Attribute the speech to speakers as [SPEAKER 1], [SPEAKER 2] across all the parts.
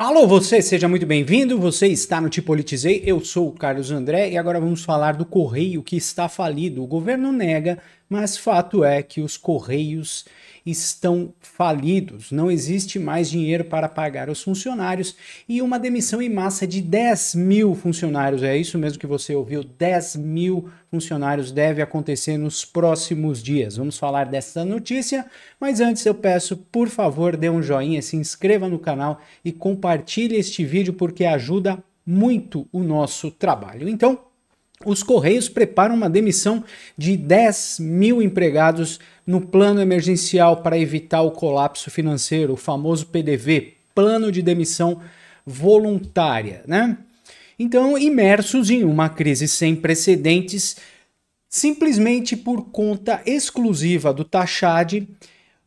[SPEAKER 1] Alô, você, seja muito bem-vindo, você está no Te Politizei, eu sou o Carlos André e agora vamos falar do Correio que está falido. O governo nega, mas fato é que os Correios estão falidos, não existe mais dinheiro para pagar os funcionários e uma demissão em massa de 10 mil funcionários, é isso mesmo que você ouviu, 10 mil funcionários deve acontecer nos próximos dias. Vamos falar dessa notícia, mas antes eu peço, por favor, dê um joinha, se inscreva no canal e compartilhe este vídeo porque ajuda muito o nosso trabalho. Então, os Correios preparam uma demissão de 10 mil empregados no plano emergencial para evitar o colapso financeiro, o famoso PDV, Plano de Demissão Voluntária, né? Então, imersos em uma crise sem precedentes, simplesmente por conta exclusiva do Taxade,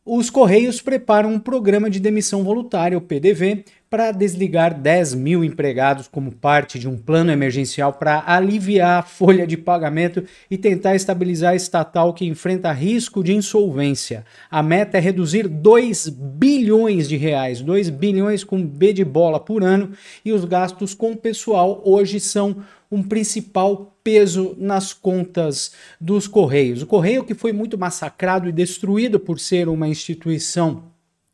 [SPEAKER 1] os Correios preparam um programa de demissão voluntária, o PDV, para desligar 10 mil empregados como parte de um plano emergencial para aliviar a folha de pagamento e tentar estabilizar a estatal que enfrenta risco de insolvência. A meta é reduzir 2 bilhões de reais, 2 bilhões com B de bola por ano, e os gastos com o pessoal hoje são um principal peso nas contas dos Correios. O Correio, que foi muito massacrado e destruído por ser uma instituição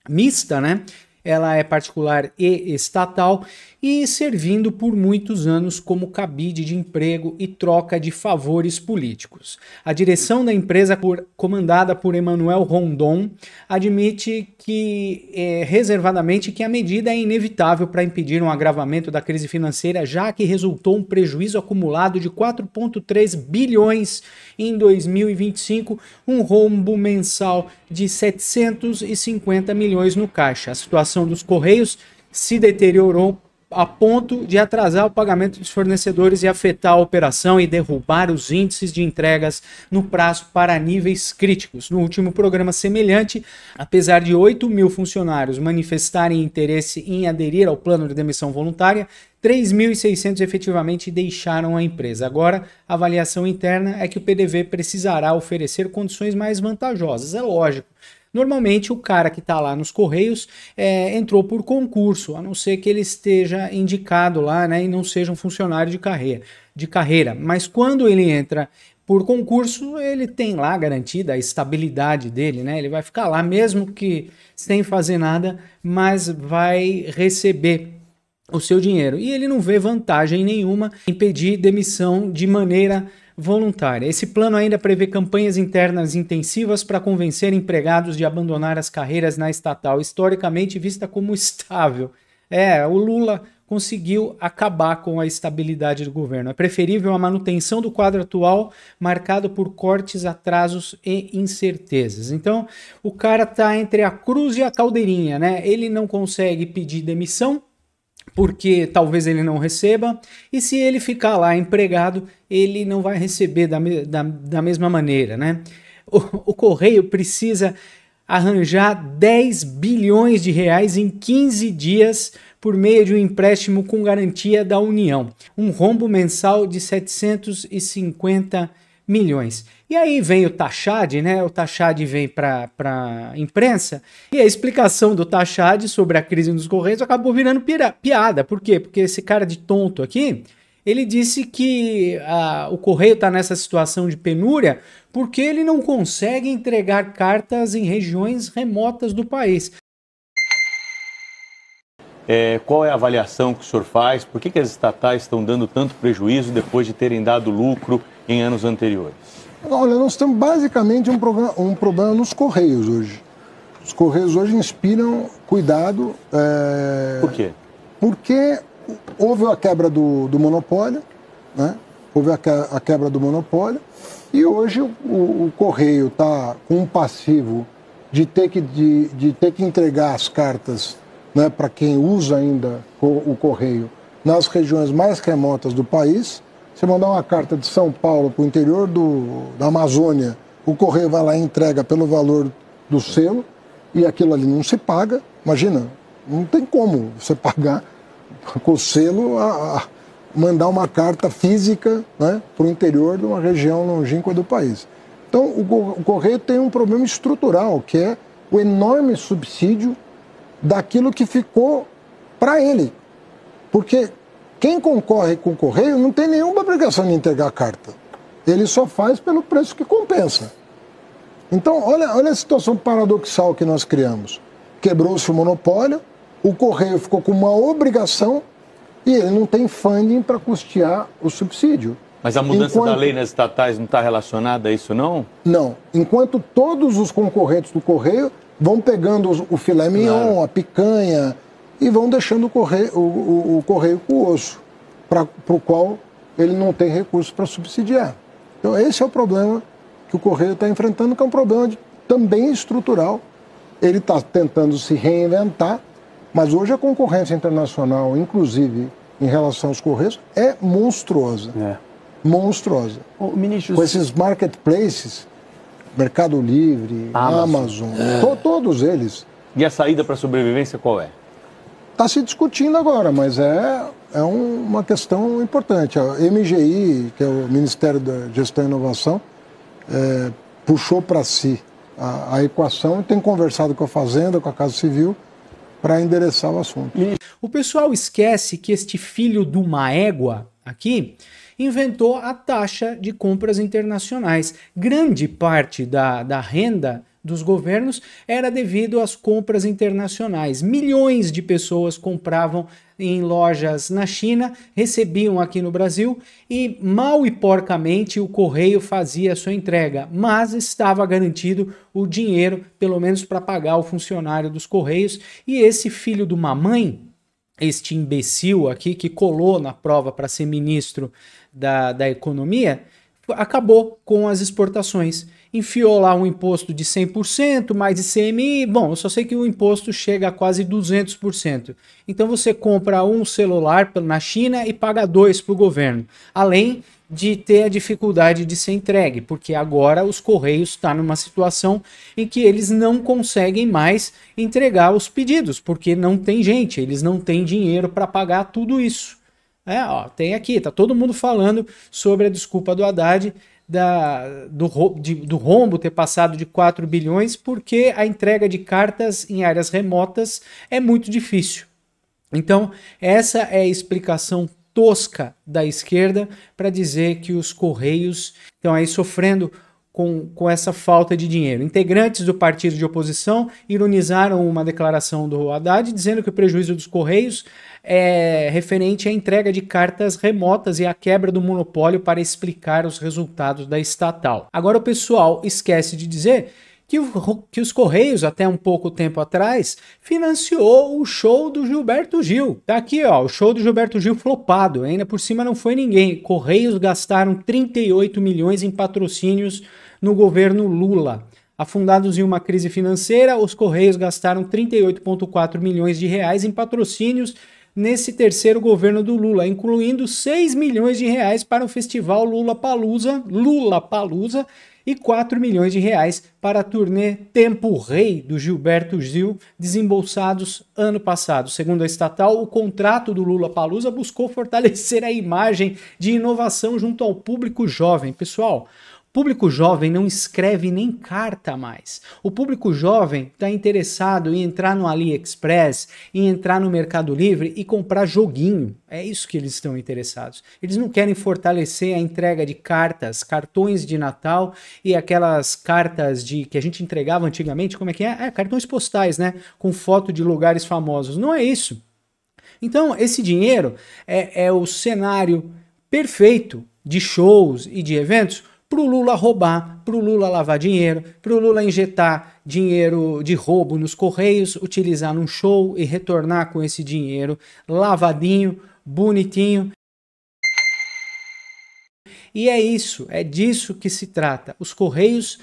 [SPEAKER 1] mista, né? Ela é particular e estatal e servindo por muitos anos como cabide de emprego e troca de favores políticos. A direção da empresa, comandada por Emmanuel Rondon, admite reservadamente que a medida é inevitável para impedir um agravamento da crise financeira, já que resultou um prejuízo acumulado de 4,3 bilhões em 2025, um rombo mensal de 750 milhões no caixa. A situação dos Correios se deteriorou a ponto de atrasar o pagamento dos fornecedores e afetar a operação e derrubar os índices de entregas no prazo para níveis críticos. No último programa semelhante, apesar de 8 mil funcionários manifestarem interesse em aderir ao plano de demissão voluntária, 3.600 efetivamente deixaram a empresa. Agora, a avaliação interna é que o PDV precisará oferecer condições mais vantajosas. É lógico. Normalmente o cara que está lá nos Correios entrou por concurso, a não ser que ele esteja indicado lá, né, e não seja um funcionário de carreira. Mas quando ele entra por concurso, ele tem lá garantida a estabilidade dele, né? Ele vai ficar lá mesmo que sem fazer nada, mas vai receber o seu dinheiro. E ele não vê vantagem nenhuma em pedir demissão de maneira voluntária. Esse plano ainda prevê campanhas internas intensivas para convencer empregados de abandonar as carreiras na estatal, historicamente vista como estável. O Lula conseguiu acabar com a estabilidade do governo. É preferível a manutenção do quadro atual, marcado por cortes, atrasos e incertezas. Então, o cara está entre a cruz e a caldeirinha, né? Ele não consegue pedir demissão, porque talvez ele não receba, e se ele ficar lá empregado, ele não vai receber da mesma maneira, né? O Correio precisa arranjar 10 bilhões de reais em 15 dias por meio de um empréstimo com garantia da União, um rombo mensal de 750 milhões. E aí vem o Taxade, né? O Taxade vem para a imprensa e a explicação do Taxade sobre a crise nos Correios acabou virando piada. Por quê? Porque esse cara de tonto aqui, ele disse que o Correio está nessa situação de penúria porque ele não consegue entregar cartas em regiões remotas do país.
[SPEAKER 2] Qual é a avaliação que o senhor faz? Por que as estatais estão dando tanto prejuízo depois de terem dado lucro em anos anteriores?
[SPEAKER 3] Olha, nós temos basicamente um problema nos Correios hoje. Os Correios hoje inspiram cuidado.
[SPEAKER 2] Por quê?
[SPEAKER 3] Porque houve a quebra do monopólio, né? Houve a quebra do monopólio e hoje o Correio está com um passivo de ter que entregar as cartas, né, para quem usa ainda o Correio nas regiões mais remotas do país. Você mandar uma carta de São Paulo para o interior da Amazônia, o Correio vai lá e entrega pelo valor do selo e aquilo ali não se paga. Imagina, não tem como você pagar com o selo mandar uma carta física, né, para o interior de uma região longínqua do país. Então, o Correio tem um problema estrutural, que é o enorme subsídio daquilo que ficou para ele. Porque quem concorre com o Correio não tem nenhuma obrigação de entregar a carta. Ele só faz pelo preço que compensa. Então, olha a situação paradoxal que nós criamos. Quebrou-se o monopólio, o Correio ficou com uma obrigação e ele não tem funding para custear o subsídio.
[SPEAKER 2] Mas a mudança da lei nas estatais não está relacionada a isso, não?
[SPEAKER 3] Não. Enquanto todos os concorrentes do Correio vão pegando o filé mignon, claro, a picanha, e vão deixando o Correio com o osso, para o qual ele não tem recursos para subsidiar. Então esse é o problema que o Correio está enfrentando, que é um problema também estrutural. Ele está tentando se reinventar, mas hoje a concorrência internacional, inclusive em relação aos Correios, é monstruosa. Monstruosa.
[SPEAKER 4] Ministro,
[SPEAKER 3] com esses marketplaces, Mercado Livre, Amazon, todos eles.
[SPEAKER 2] E a saída para a sobrevivência qual é?
[SPEAKER 3] Está se discutindo agora, mas é uma questão importante. A MGI, que é o Ministério da Gestão e Inovação, puxou para si a equação e tem conversado com a Fazenda, com a Casa Civil, para endereçar o assunto.
[SPEAKER 1] O pessoal esquece que este filho de uma égua aqui inventou a taxa de compras internacionais. Grande parte da renda dos governos era devido às compras internacionais. Milhões de pessoas compravam em lojas na China, recebiam aqui no Brasil e mal e porcamente o Correio fazia a sua entrega, mas estava garantido o dinheiro, pelo menos para pagar o funcionário dos Correios. E esse filho de uma mãe, este imbecil aqui que colou na prova para ser ministro da Economia, acabou com as exportações. Enfiou lá um imposto de 100%, mais ICMI, bom, eu só sei que o imposto chega a quase 200%. Então você compra um celular na China e paga 2 para o governo, além de ter a dificuldade de ser entregue, porque agora os Correios estão numa situação em que eles não conseguem mais entregar os pedidos, porque não tem gente, eles não têm dinheiro para pagar tudo isso. Tem aqui, tá todo mundo falando sobre a desculpa do Haddad do rombo ter passado de 4 bilhões, porque a entrega de cartas em áreas remotas é muito difícil. Então, essa é a explicação tosca da esquerda para dizer que os Correios estão aí sofrendo com essa falta de dinheiro. Integrantes do partido de oposição ironizaram uma declaração do Haddad dizendo que o prejuízo dos Correios é referente à entrega de cartas remotas e à quebra do monopólio para explicar os resultados da estatal. Agora o pessoal esquece de dizer que os Correios, até um pouco tempo atrás, financiou o show do Gilberto Gil. Tá aqui, ó, o show do Gilberto Gil flopado, ainda por cima não foi ninguém. Correios gastaram 38 milhões em patrocínios no governo Lula. Afundados em uma crise financeira, os Correios gastaram 38,4 milhões de reais em patrocínios nesse terceiro governo do Lula, incluindo 6 milhões de reais para o festival Lulapalooza e 4 milhões de reais para a turnê Tempo Rei do Gilberto Gil, desembolsados ano passado. Segundo a estatal, o contrato do Lulapalooza buscou fortalecer a imagem de inovação junto ao público jovem. Pessoal, o público jovem não escreve nem carta mais. O público jovem está interessado em entrar no AliExpress, em entrar no Mercado Livre e comprar joguinho. É isso que eles estão interessados. Eles não querem fortalecer a entrega de cartas, cartões de Natal e aquelas cartas que a gente entregava antigamente, como é que é? Cartões postais, né? Com foto de lugares famosos. Não é isso. Então, esse dinheiro é o cenário perfeito de shows e de eventos para o Lula roubar, para o Lula lavar dinheiro, para o Lula injetar dinheiro de roubo nos Correios, utilizar num show e retornar com esse dinheiro lavadinho, bonitinho. E é isso, é disso que se trata. Os Correios,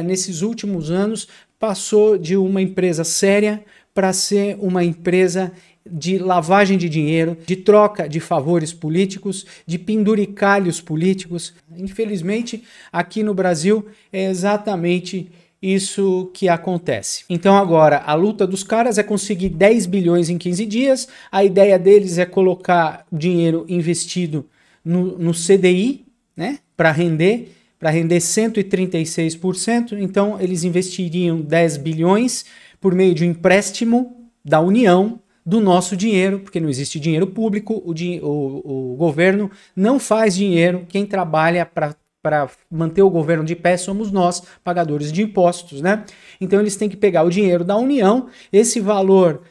[SPEAKER 1] nesses últimos anos, passou de uma empresa séria para ser uma empresa de lavagem de dinheiro, de troca de favores políticos, de penduricalhos políticos. Infelizmente, aqui no Brasil é exatamente isso que acontece. Então agora, a luta dos caras é conseguir 10 bilhões em 15 dias, a ideia deles é colocar dinheiro investido no CDI, né, para render 136%, então eles investiriam 10 bilhões por meio de um empréstimo da União, do nosso dinheiro, porque não existe dinheiro público, o governo não faz dinheiro, quem trabalha para manter o governo de pé somos nós, pagadores de impostos, né? Então eles têm que pegar o dinheiro da União, esse valor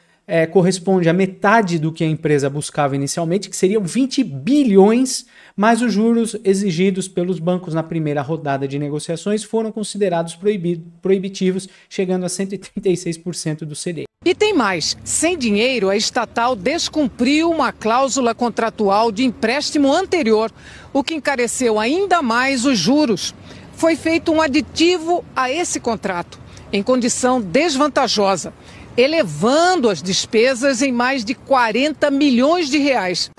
[SPEAKER 1] corresponde a metade do que a empresa buscava inicialmente, que seriam 20 bilhões, mas os juros exigidos pelos bancos na primeira rodada de negociações foram considerados proibitivos, chegando a 136% do CDI.
[SPEAKER 4] E tem mais, sem dinheiro, a estatal descumpriu uma cláusula contratual de empréstimo anterior, o que encareceu ainda mais os juros. Foi feito um aditivo a esse contrato, em condição desvantajosa, elevando as despesas em mais de 40 milhões de reais.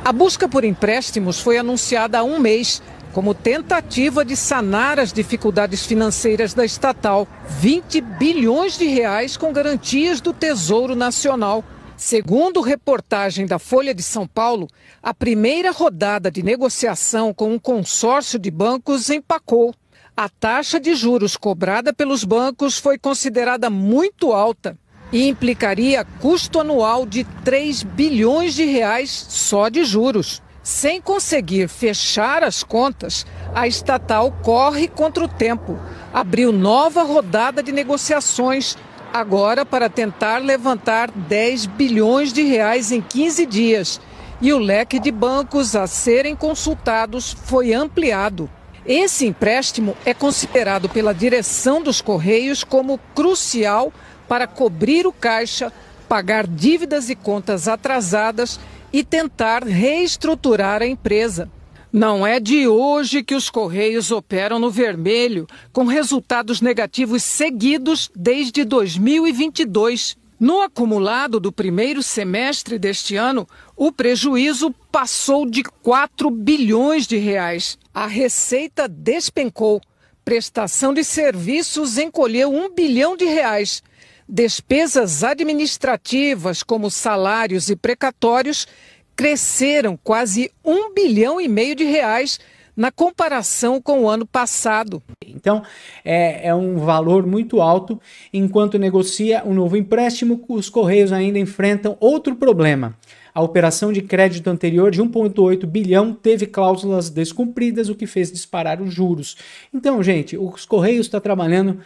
[SPEAKER 4] A busca por empréstimos foi anunciada há um mês, como tentativa de sanar as dificuldades financeiras da estatal. 20 bilhões de reais com garantias do Tesouro Nacional. Segundo reportagem da Folha de São Paulo, a primeira rodada de negociação com um consórcio de bancos empacou. A taxa de juros cobrada pelos bancos foi considerada muito alta e implicaria custo anual de 3 bilhões de reais só de juros. Sem conseguir fechar as contas, a estatal corre contra o tempo. Abriu nova rodada de negociações, agora para tentar levantar 10 bilhões de reais em 15 dias. E o leque de bancos a serem consultados foi ampliado. Esse empréstimo é considerado pela direção dos Correios como crucial para cobrir o caixa, pagar dívidas e contas atrasadas e tentar reestruturar a empresa. Não é de hoje que os Correios operam no vermelho, com resultados negativos seguidos desde 2022. No acumulado do primeiro semestre deste ano, o prejuízo passou de 4 bilhões de reais. A receita despencou. Prestação de serviços encolheu 1 bilhão de reais. Despesas administrativas, como salários e precatórios, cresceram quase 1,5 bilhão de reais na comparação com o ano passado.
[SPEAKER 1] Então, é um valor muito alto. Enquanto negocia um novo empréstimo, os Correios ainda enfrentam outro problema. A operação de crédito anterior de 1,8 bilhão teve cláusulas descumpridas, o que fez disparar os juros. Então, gente, os Correios estão trabalhando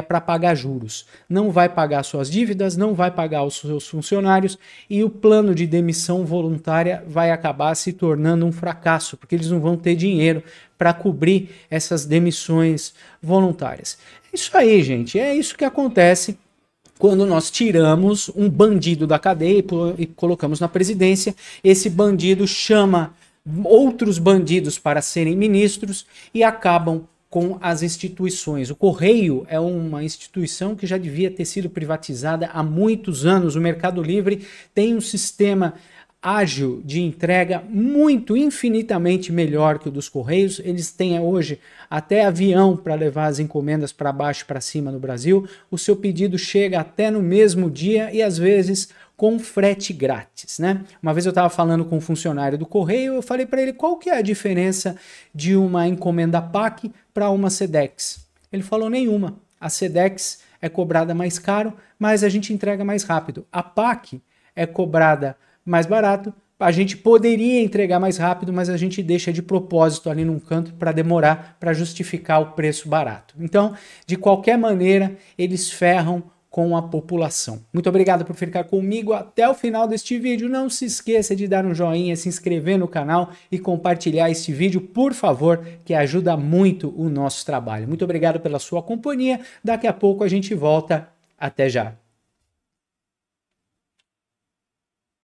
[SPEAKER 1] para pagar juros. Não vai pagar suas dívidas, não vai pagar os seus funcionários e o plano de demissão voluntária vai acabar se tornando um fracasso, porque eles não vão ter dinheiro para cobrir essas demissões voluntárias. É isso aí, gente. É isso que acontece quando nós tiramos um bandido da cadeia e colocamos na presidência. Esse bandido chama outros bandidos para serem ministros e acabam com as instituições. O Correio é uma instituição que já devia ter sido privatizada há muitos anos. O Mercado Livre tem um sistema ágil de entrega infinitamente melhor que o dos Correios. Eles têm hoje até avião para levar as encomendas para baixo e para cima no Brasil. O seu pedido chega até no mesmo dia e às vezes com frete grátis, né? Uma vez eu estava falando com um funcionário do Correio, eu falei para ele qual que é a diferença de uma encomenda PAC para uma Sedex. Ele falou nenhuma. A Sedex é cobrada mais caro, mas a gente entrega mais rápido. A PAC é cobrada mais barato, a gente poderia entregar mais rápido, mas a gente deixa de propósito ali num canto para demorar, para justificar o preço barato. Então, de qualquer maneira, eles ferram com a população. Muito obrigado por ficar comigo até o final deste vídeo. Não se esqueça de dar um joinha, se inscrever no canal e compartilhar este vídeo, por favor, que ajuda muito o nosso trabalho. Muito obrigado pela sua companhia. Daqui a pouco a gente volta. Até já!